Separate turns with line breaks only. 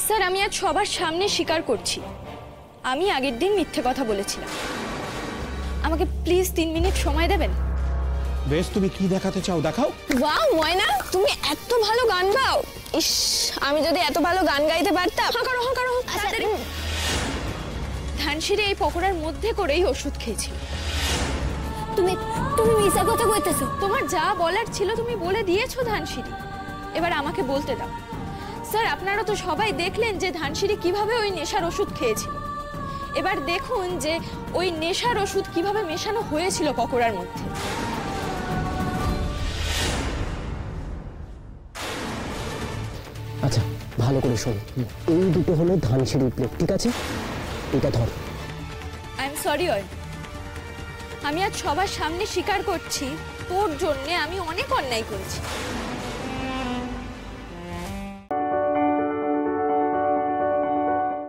Sir আমি আজ সবার সামনে স্বীকার করছি আমি আগের দিন মিথ্যে কথা বলেছিলাম। আমাকে প্লিজ 3 মিনিট সময় দেবেন?
বেশ, তুমি কি দেখাতে চাও দেখাও।
ওয়াও ময়না, তুমি এত ভালো গান গাও। ইস, আমি যদি এত ভালো গান গাইতে পারতাম। হ্যাঁ করো তাড়াতাড়ি। ধানসিঁড়ি এই পকোড়ার মধ্যে করেই ওষুধ খেয়েছিল। তুমি মিছা কথা কইতেছো। তোমার যা বলার ছিল তুমি বলে দিয়েছো ধানসিঁড়ি, এবার আমাকে বলতে দাও। স্যার আপনারা তো সবাই দেখলেন যে ধানসিঁড়ি কিভাবে ওই নেশার ওষুধ খেয়েছিল। এবার দেখুন যে ওই নেশার ওষুধ কিভাবে মেশানো হয়েছিল পকোড়ার মধ্যে।
আচ্ছা ভালো করে শোনো, এই দুটো হলো ধানসিঁড়ির প্লেট, ঠিক আছে? এটা ধর।
আই এম সরি অয়ন, আমি আজ সবার সামনে স্বীকার করছি তোর জন্য আমি অনেক অন্যায় করেছি।